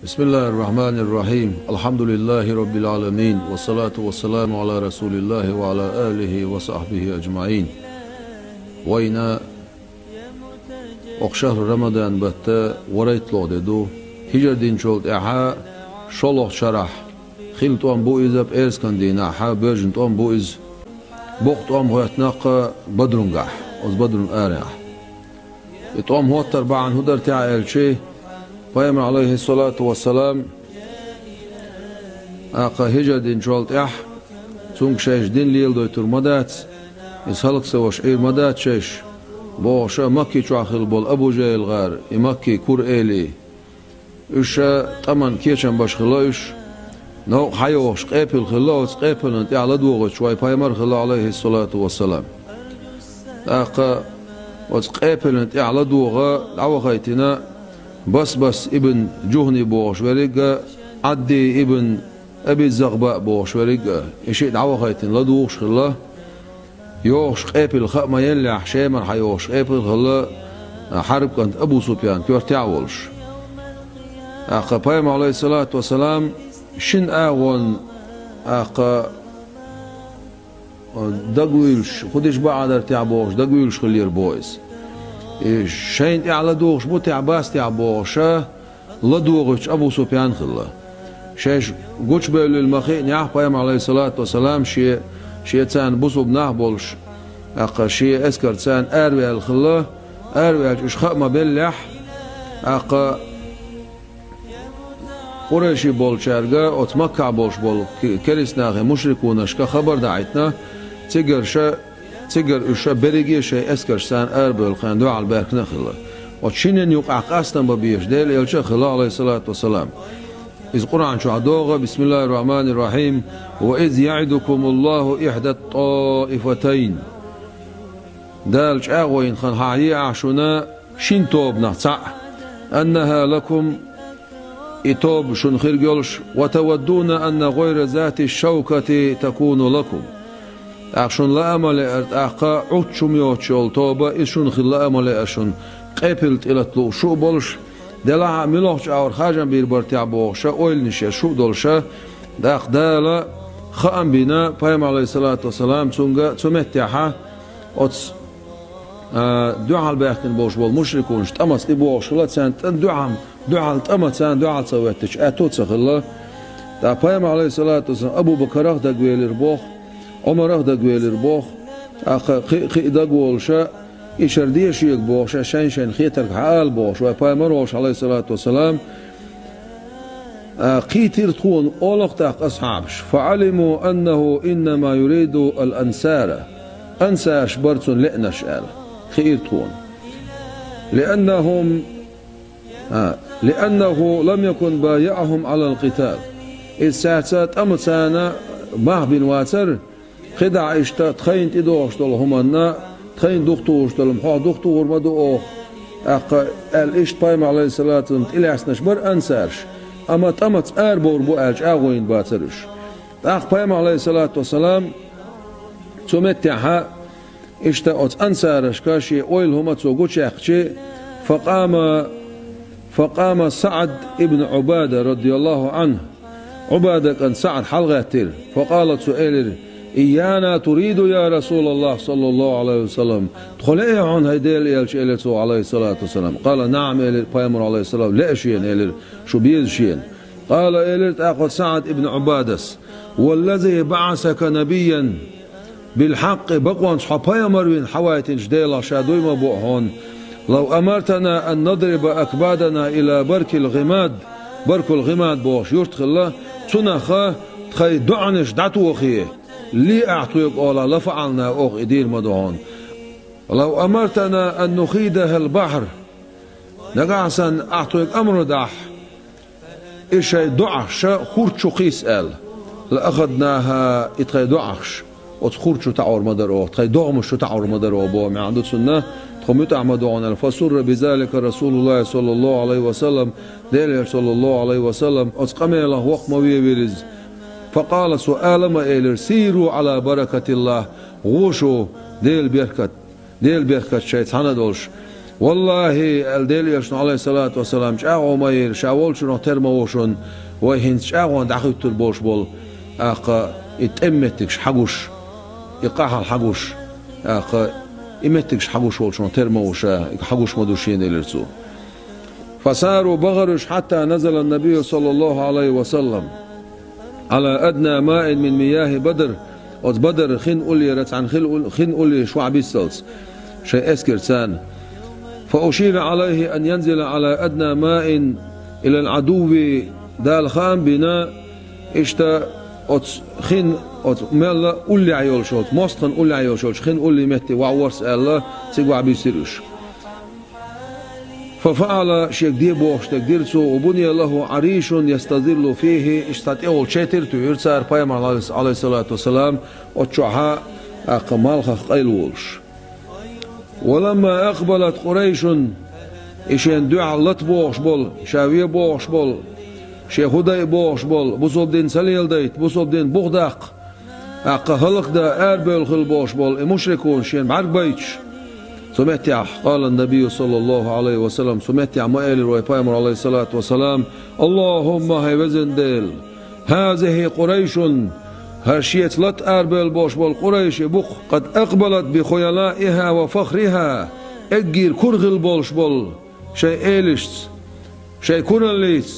بسم الله الرحمن الرحيم الحمد لله رب العالمين والصلاة والسلام على رسول الله وعلى آله وصحبه أجمعين. وين شهر رمضان بتا وريت لو ددو هجر دين شولت احا شولخ شرح خلت ام بوئز اب ايرس كاندين احا بيرجنت ام بوئز بوقت ام هوتناق بدرنجح از بدرن اريح اتوم هو تربعن هدر تاع الشي پیامبر عليه الصلاة والسلام اقا هجر دين شولت اح تونك شاش دين ليل دوي ترمدات يسهلك سواش اير مدات شاش بوشا مكي شاخل بول ابو جيل غار مكي كور الي وشا طمان كيشن باش خلاش نو حيوش قيبل خلاص قيبل انت على دوغ شوي بايمر خلا عليه الصلاة والسلام اقا وتقيبل انت على دوغ عوغيتنا بس ابن جهني بوش ورقا عدي ابن ابي الزغباء بوش ورقا اشي عوغيتن لا دوغش خلا يوش قيبل خما يلي حشيمر حيوش قيبل خلا حرب كانت ابو سفيان كيور تعولش اقا بايم عليه الصلاة والسلام شن اغون اقا دقويلش خدش بعدر تعبوش دقويلش خلير بويس شين على دوغش بو تعباس تعبوشا لا دوغش ابو سفيان خلا شيش قوش بيلو المخي نيح بايم عليه الصلاة والسلام شي تسان بوسو بناه بولش اقا شي اسكر تسان اروي الخلا اروي اش خما بلح اقا قريشي بول شارقا وتمكع بولش بول كريسناغي مشركونش كخبر دعيتنا تيجر اشا بريجي شي اسكر سان اربل خاندو على البارك نخلا وتشينن يوقع قاسنا ببيش ديل يلشا خلا عليه الصلاة والسلام إذ قرآن شو عدوغة بسم الله الرحمن الرحيم وإذ يعدكم الله إحدى الطائفتين دالش أغوين خان حايي عشنا شين توب نحصع أنها لكم إتوب شن خير جولش وتودون أن غير ذات الشوكة تكون لكم أخشن لا أمل أرتاقا عدشم يوتشول توبة إشن خل لا أمل أشن قبلت إلى طلو شو بولش دلع ملوش أور خاجن بير برتع بوشا أويل نشا شو دولشا داق دالا خام بنا بايم عليه الصلاة والسلام تونغا تمتعها أتس دعاء الباقين بوش بول مشركون تمس إبوش خلا سانت دعاء تمت سان دعاء سويتش أتوت سخلا دا بايم عليه الصلاة والسلام أبو بكر أخذ قويل ربوخ عمر أخذ قويل ربوخ خي دقولشا إشردية شيك بوش شين خيتر حال بوش وبايمروش عليه الصلاة والسلام قيتر تكون أولقتك أصحابش فعلموا أنه إنما يريد الأنسار أنساش برتون لأنش آل خير تكون لأنه لم يكن بايعهم على القتال إذ ساعات أمت سانا مع بن واتر خدع اشتات خين تدوش طلهم تخين دكتور تلم حا دكتور ما دو اق الاشت بايم عليه الصلاة والسلام إلى عسنش بر أنسارش أما تمت أربور بو ألج أغوين باترش اق بايم عليه الصلاة والسلام تمتعها اشتاقت أنسارش كاشي أويل هما تسوقوش يخشي فقام سعد ابن عبادة رضي الله عنه عبادة كان سعد حلغة فقالت سؤال إيانا تريد يا رسول الله صلى الله عليه وسلم تخلئي عن هيديل إلش إلسو عليه الصلاة والسلام قال نعم إلر بايمر عليه السلام لا شيئا إلر شو بيز شيئا قال إلر تأخذ سعد ابن عبادس والذي بعثك نبيا بالحق بقوان صحابايمر من حوايت جديلا شادوي مبوحون لو أمرتنا أن نضرب أكبادنا إلى برك الغماد بوش يرتخ الله تنخا تخي دعنش دعتو أخيه لي أعطيك أولا لفعلنا أخ إدير مدعون لو أمرتنا أن نخيدها البحر نقعسا أعطيك أمر دح إشي دعش خورتشو قيس قال لأخذناها إتخي دعش وتخورتشو تعور مدرو تخي دعمشو تعور مدرو بو من عندو سنة تخمت أعمدون فسر بذلك رسول الله صلى الله عليه وسلم ديل صلى الله عليه وسلم أتقمي له وقت موية بيرز فقال سؤال ما إلر سيروا على بركة الله غوشوا ديل بيركت شيطان دولش والله الدليل عليه الصلاة والسلام شاعو ماير شاول شنو ترموشون وهين شاعو دعوت البوش بول أق اتأمتكش حجوش يقاح الحجوش أق إمتكش حجوش وول شنو ترموشا حجوش مدوشين إلرتو فصاروا بغرش حتى نزل النبي صلى الله عليه وسلم على أدنى ماء من مياه بدر بدر خين أولي رتعن خين أولي شعبي السلس شيء أسكر سان فأشير عليه أن ينزل على أدنى ماء إلى العدو دال خان بنا إشتا خين مالا أولي عيول شوت مصطن أولي عيول شوت خين أولي متي وعورس الله تيقوع بيسيروش ففعل شيء كدير بوش تقديرته وبني له عريش يستظل فيه اشتاتيول شاتر تيرسار بايمر عليه الصلاة والسلام وتشوحا أقمال قيلولش ولما أقبلت قريش إشين دعا لط بوش بول شاوية بوش بول شيخ هداي بوش بول بوصل دين سليل ديت بوصل دين بغداق أقهلق دا أربل خل بوش بول المشركون شين بعرق بيتش سمعتيع قال النبي صلى الله عليه وسلم سمعتيع ما قال الرواية عليه الصلاة والسلام اللهم هاي وزن ديل هذه قريش هرشيت لط أربل بوش بول قريش بق قد أقبلت بخيلائها وفخرها أجير كرغل بولش بول شيء إيلشت شيء كورنليت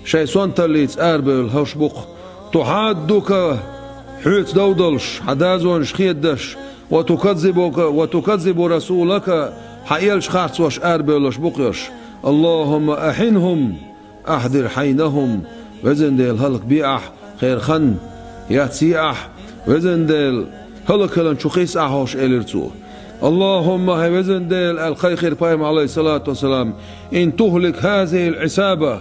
شيء سونترليت أربل هوش بق تحادك حوت دودلش حدازونش خيدش وتكذب رسولك حيلش خارس وش أربلش بقيش اللهم أحنهم أحضر حينهم وزن ديل هلك بيعح خير خن ياتسيعح وزن ديل هلك هلن شخيس أحوش إلرتو اللهم هي وزن ديل الخير بايم عليه الصلاة والسلام إن تهلك هذه العسابة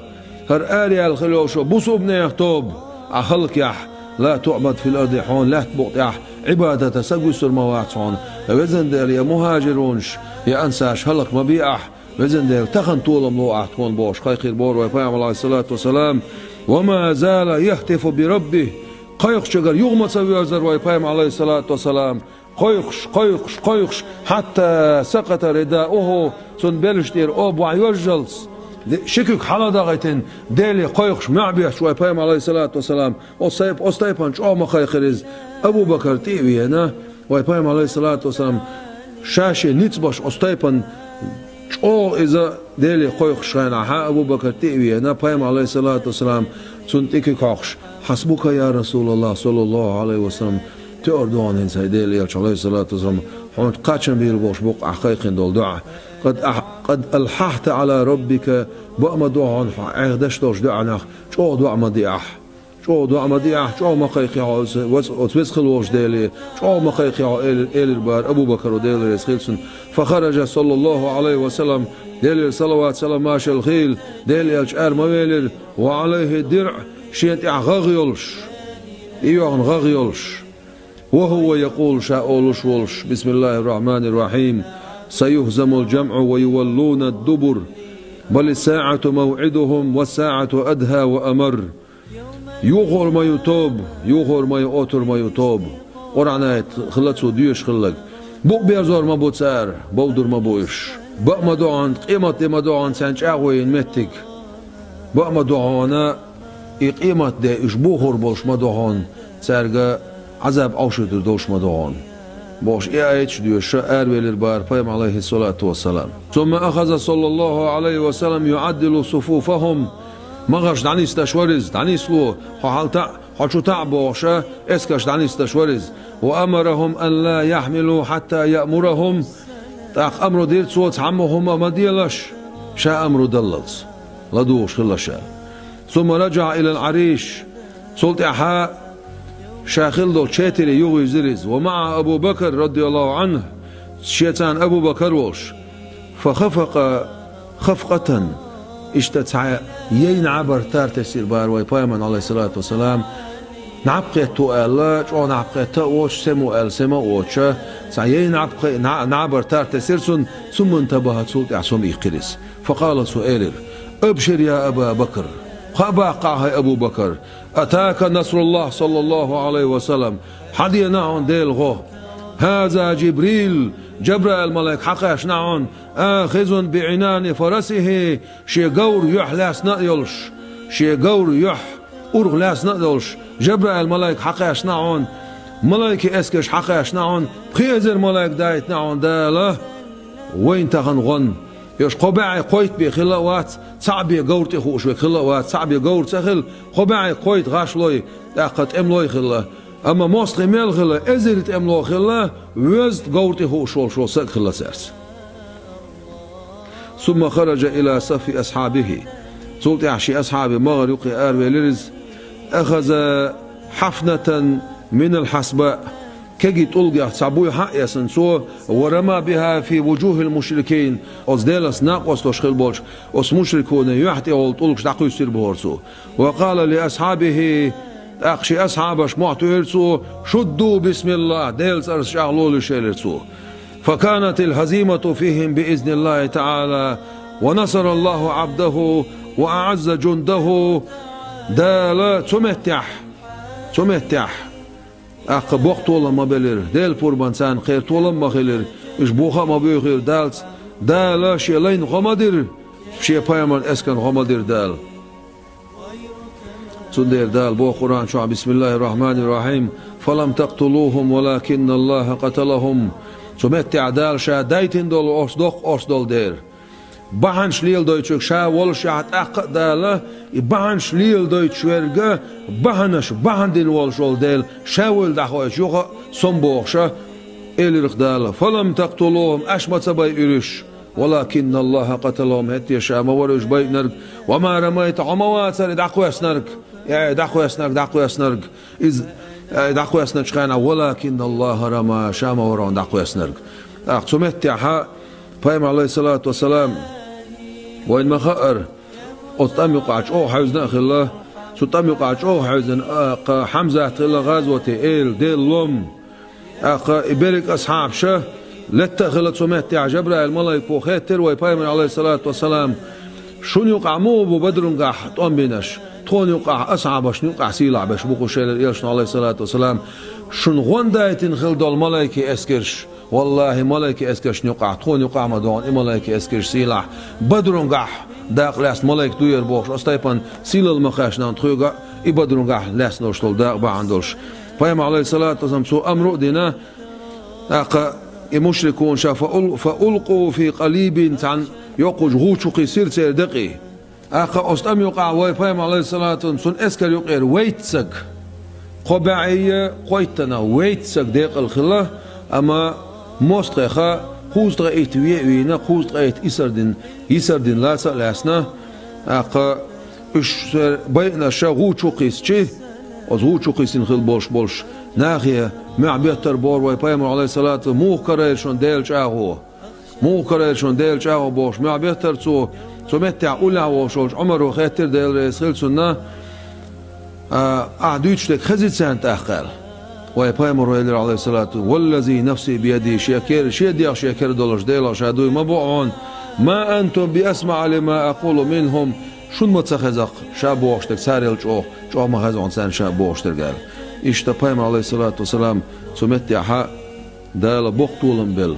هر آلي الخلوش بصوب نيختوب أخلك يح لا تعبد في الأرض حون لا تبقى عبادة سجوس المواعصون وزن ديل يا مهاجرونش يا أنساش هلك مبيعح وزن ديل تخن طول ملوعة تكون بوش خير بور ويفاهم عليه الصلاة والسلام وما زال يهتف بربه قيقش جر يغمس ويزر ويفاهم عليه الصلاة والسلام قيقش حتى سقط رداؤه سنبلش دير أوب وعيوجلس شكك حلدا غيتين ديلي قيقش معبيش ويفاهم عليه الصلاة والسلام أستيبانش أو مخيخرز أبو بكر تيوي هنا ويفاهم عليه الصلاة والسلام شاشي نتبش أستيبان أو إذا ديلي قيقش غينا أبو بكر تيوي هنا فاهم عليه الصلاة والسلام سنتيكي قاقش حسبك يا رسول الله صلى الله عليه وسلم تأردون إنسان ديلي عليه الصلاة والسلام حمد قاتشن بيربوش بوق أحقيقين دول دعا قد ألححت على ربك بأما دعا عهدش دوش دعا شو دعا مديح شو دعا مديح شو مقيقي وتوسخل وش ديلي شو مقيقي إلي البار أبو بكر وديلي رسخيلسن فخرج صلى الله عليه وسلم ديلي صلوات سلام ماشي الخيل ديلي الشعر مويلر وعليه درع شينت غغيولش إيوان غغيولش وهو يقول شاولش ولش بسم الله الرحمن الرحيم سيهزم الجمع ويولون الدبر بل الساعة موعدهم والساعة أدهى وأمر يغور ما يتوب يغور ما يؤتر ما يتوب ورعنايت خلتسو ديوش خلق بوق بيرزور ما بوتسار بودر ما بويش بق ما دوعان قيمة ما دوعان سانش أغوين متك بق ما دوعانا قيمة دي إشبوخور بولش ما دوعان سارقا عذاب أوشتر دوش ما دوعان باش إيش ديوش أروي للبار فيم عليه الصلاة والسلام ثم أخذ صلى الله عليه وسلم يعدل صفوفهم مغش دعني استشورز دعني سلو حالشو تعبوشا اسكش دعني استشورز وأمرهم أن لا يحملوا حتى يأمرهم تاق أمر دير صوت عمهم ما ديلش شا أمر دللز لدوش خلشا ثم رجع إلى العريش صلت أحا شاخل دو تشاتري يوغي زرز ومع أبو بكر رضي الله عنه شيطان أبو بكر وش فخفق خفقة اشتتع يين عبر تار تسير بار ويبايمن عليه الصلاة والسلام نعبقيت تو الله جو نعبقيت وش سمو سما وش سعيين نعبر تار تسير ثم انتبهت صوت اعصم يقرس فقال سؤال ابشر يا أبا بكر قبع أبو بكر أتاك نصر الله صلى الله عليه وسلم حدينا عن ديل غو هذا جبريل جبرائيل ملك حقاش نعون آخذ بعنان فرسه شي قور يح لاس نقيلش شي قور يح أرغ لاس نقيلش جبرائيل ملك حقاش نعون ملائكة اسكش حقاش نعون خيزر ملك دايت نعون داله وين تغن غن يش قبعي قويت بخلوات صعبي قورتي خوش بخلوات صعبي قورت سخل قبعي قويت غاشلوي اقت املوي خلا اما موسخي ميل خلا ازرت املو خلا وزت قورتي خوش شو سك خلا سرس ثم خرج الى صف اصحابه صوت يحشي اصحابه مغر يقي اربي لرز اخذ حفنة من الحسباء كجي تلقى صعبوي حق يسنسو ورمى بها في وجوه المشركين أصدلس ناقص تشخل بولش أس مشركون يحتي والطلق دقوا يصير بهرسو وقال لأصحابه أخشي أصحابش معتهرسو شدوا بسم الله ديلس أرشعلوا لشيلرسو فكانت الهزيمة فيهم بإذن الله تعالى ونصر الله عبده وأعز جنده دال تمتح أخ بوقت طول ما بلر دال بوربانسان خير طول ما خير إيش بوخا ما بيخير دالس دال شيء لين غمادير شيء بايمان إسكان غمادير دال تندير دال بو قرآن شو بسم الله الرحمن الرحيم فلم تقتلوهم ولكن الله قتلهم سمتع دال شا دايتين دول أصدق دير بحن شليل دويتشوك شا ولش يعت أق داله بحن شليل دويتشويرجا بحن دين ولش ول ديل شاول دخويش يوخا صنبوخشا إلي رخداله فلم تقتلوهم أشمت بي إرش ولكن الله قتلهم هتي شا ما ورش بي نرق وما رميت عموات سر دعقويس نرق يعني دعقويس نرق إذ دعقويس نرق ولكن الله رمى شا ما ورون دعقويس نرق أقسمت ها بايم عليه الصلاة والسلام وين ما خأر أطم يقعش أو حوزنا خلا سطم يقعش أو حوزن حمزة خلا غزوة إيل ديل لوم إبرك أصحاب شه لتا خلا سمعت جبرائيل الملائكة وخيتر وبايم عليه الصلاة والسلام شون يقع مو ببدرن قاح تقوم بينش تون يقع أصعبش يقع سيلع بش بوكو شيل إيلشن عليه الصلاة والسلام شون غندايتن خل دول ملائكة اسكرش والله ملائكة اسكرش نقع تون يقع مدون ملائكة اسكرش سيلع بدرن قاح داق لاس ملائكة دوير بوش أستيبان سيل المخاش نان تخيقع بدرن قاح لاس نوشتل داق بعندوش فيما عليه الصلاة والسلام سو أمر دينا أقا المشركون فألقوا في قليب عن يقوج غوشقي سير دقي أخا أستم يقع ويفهم عليه الصلاة والسلام اسكر يقير ويتسك قبعية قويتنا ويتسك ديق الخلا أما مستخا خوست رأيت وينا خوست رأيت يسردين لا سألاسنا أخا إش بينا شا غوشقيس چه از غوشقيسين خل بولش ناخية مع بيتر بور ويفهم عليه الصلاة والسلام مو كريرشون ديل شاهو بوش مع بيتر سو متع أولى وشوج عمر وخيتر ديل رئيسل سنة أعدوش لك خزيت سنت أخال ويبايمر ويلر عليه الصلاة والذي نفسي بيدي شيكير دولش ديلا شادوي مبوعون ما أنتم بأسمع لما أقول منهم شون متخزق شابوش لك ساريل شو ما خزعون سان شابوش ترقال إشتبايمر عليه الصلاة والسلام سو متع حق ديلا بوقتولن بل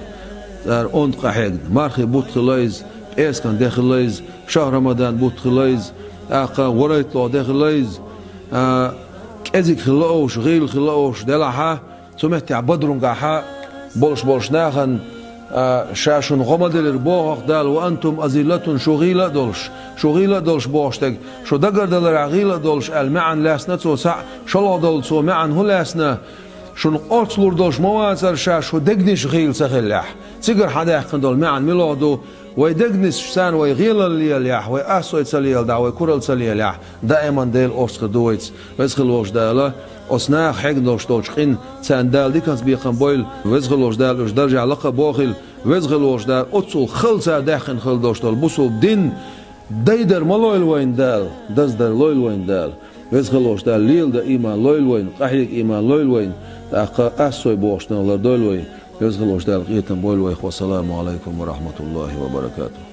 دار أنت قحيد مارخي بوت خلايز إيس كان داخليز شهر رمضان بوت خلايز أقا وريت له داخليز كذيك خلاوش غيل خلاوش دلعها سمعت عبدرون قاحا بولش ناخن شاشون غمدل البوغ دال وأنتم أزيلة شغيلة دولش بوشتك شو دقر دل عغيلة دولش المعن لاسنا تو سع شلو دول سو معن هو لاسنا شون قرصلور دولش مواسر شاش ودقنش غيل سخلح تيجر حدا يحكن دول معن ميلودو ويدقنش سان ويغيل الليلح ويأسو يتسليل دا ويكورل تسليلح دائما ديل أوسخ دويتس ويسخلوش دالا أصناخ حق دولش دولشقين تسان دال دي كانت بيقن بويل ويسخلوش دال وش درجع لقا بوخل ويسخلوش دال أتصل خلصا داخن خل دوش دول بوصل دين دايدر ملويل وين دال دزدر لويل وين دال ويسخلوش دال ليل دا إيمان لويل وين قحيك إيمان لويل وين أقا أسوي بوشنا الله دول وين يزغلوش دال قيتن بولوي والسلام عليكم ورحمة الله وبركاته.